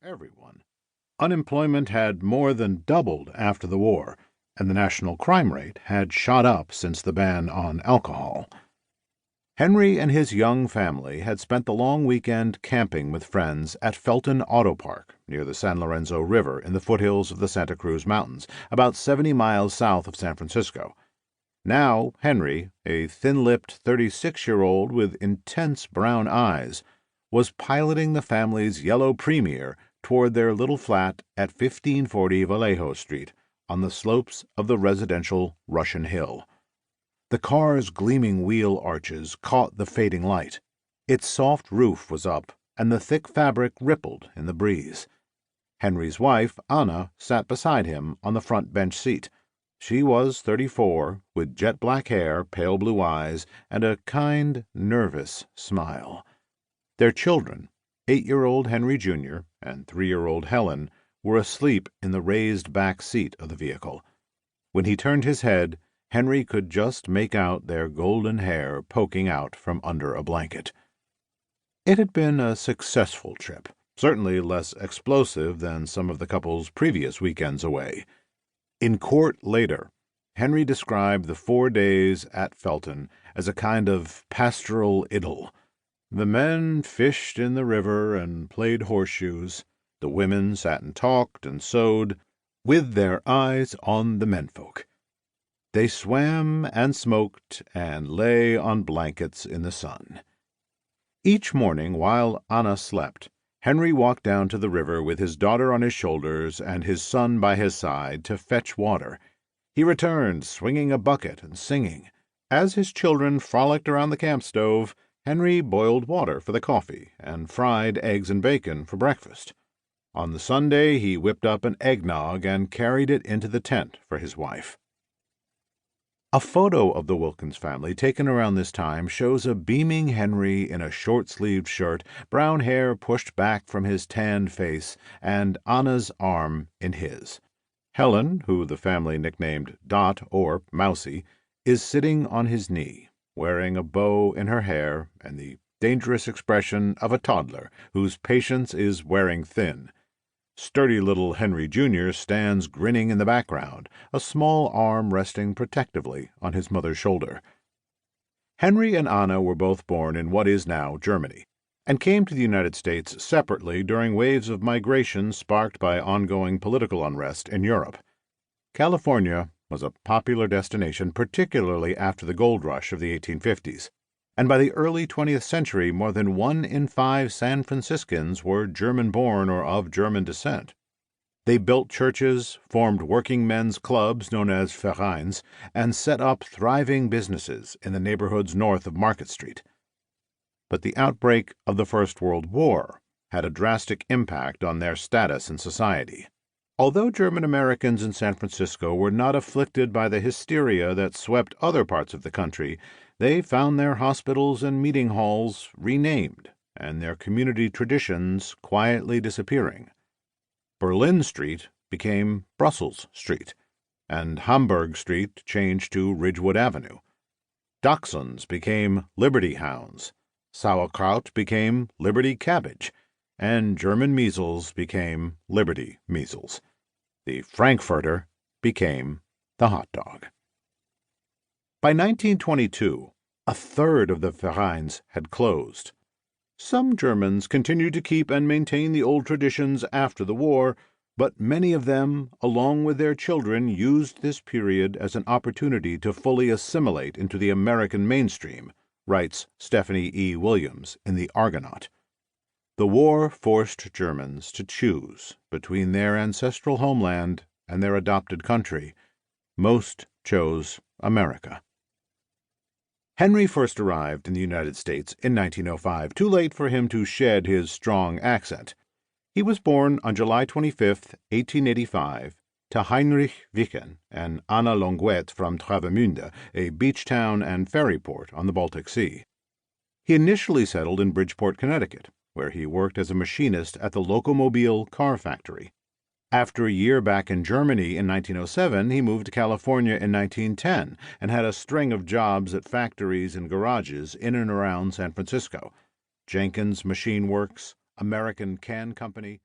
everyone. Unemployment had more than doubled after the war, and the national crime rate had shot up since the ban on alcohol. Henry and his young family had spent the long weekend camping with friends at Felton Auto Park near the San Lorenzo River in the foothills of the Santa Cruz Mountains, about 70 miles south of San Francisco. Now Henry, a thin-lipped 36-year-old with intense brown eyes, was piloting the family's yellow Premier toward their little flat at 1540 Vallejo Street on the slopes of the residential Russian Hill. The car's gleaming wheel arches caught the fading light. Its soft roof was up, and the thick fabric rippled in the breeze. Henry's wife, Anna, sat beside him on the front bench seat. She was 34, with jet-black hair, pale blue eyes, and a kind, nervous smile. Their children, 8-year-old Henry Jr. and 3-year-old Helen, were asleep in the raised back seat of the vehicle. When he turned his head, Henry could just make out their golden hair poking out from under a blanket. It had been a successful trip, certainly less explosive than some of the couple's previous weekends away. In court later, Henry described the 4 days at Felton as a kind of pastoral idyll. The men fished in the river and played horseshoes. The women sat and talked and sewed, with their eyes on the menfolk. They swam and smoked and lay on blankets in the sun. Each morning, while Anna slept, Henry walked down to the river with his daughter on his shoulders and his son by his side to fetch water. He returned, swinging a bucket and singing. As his children frolicked around the camp stove, Henry boiled water for the coffee and fried eggs and bacon for breakfast. On the Sunday, he whipped up an eggnog and carried it into the tent for his wife. A photo of the Wilkens family taken around this time shows a beaming Henry in a short-sleeved shirt, brown hair pushed back from his tanned face, and Anna's arm in his. Helen, who the family nicknamed Dot or Mousie, is sitting on his knee, wearing a bow in her hair and the dangerous expression of a toddler whose patience is wearing thin. Sturdy little Henry Jr. stands grinning in the background, a small arm resting protectively on his mother's shoulder. Henry and Anna were both born in what is now Germany, and came to the United States separately during waves of migration sparked by ongoing political unrest in Europe. California was a popular destination, particularly after the gold rush of the 1850s. And by the early 20th century, more than 1 in 5 San Franciscans were German-born or of German descent. They built churches, formed working men's clubs known as Vereins, and set up thriving businesses in the neighborhoods north of Market Street. But the outbreak of the First World War had a drastic impact on their status in society. Although German Americans in San Francisco were not afflicted by the hysteria that swept other parts of the country, they found their hospitals and meeting halls renamed and their community traditions quietly disappearing. Berlin Street became Brussels Street, and Hamburg Street changed to Ridgewood Avenue. Dachshunds became Liberty Hounds, sauerkraut became Liberty Cabbage, and German measles became Liberty Measles. The Frankfurter became the hot dog. By 1922, a third of the Vereins had closed. Some Germans continued to keep and maintain the old traditions after the war, but many of them, along with their children, used this period as an opportunity to fully assimilate into the American mainstream, writes Stephanie E. Williams in The Argonaut. The war forced Germans to choose between their ancestral homeland and their adopted country. Most chose America. Henry first arrived in the United States in 1905, too late for him to shed his strong accent. He was born on July 25, 1885, to Heinrich Wichen and Anna Longuet from Travemünde, a beach town and ferry port on the Baltic Sea. He initially settled in Bridgeport, Connecticut, where he worked as a machinist at the Locomobile car factory. After a year back in Germany in 1907, he moved to California in 1910 and had a string of jobs at factories and garages in and around San Francisco. Jenkins Machine Works, American Can Company,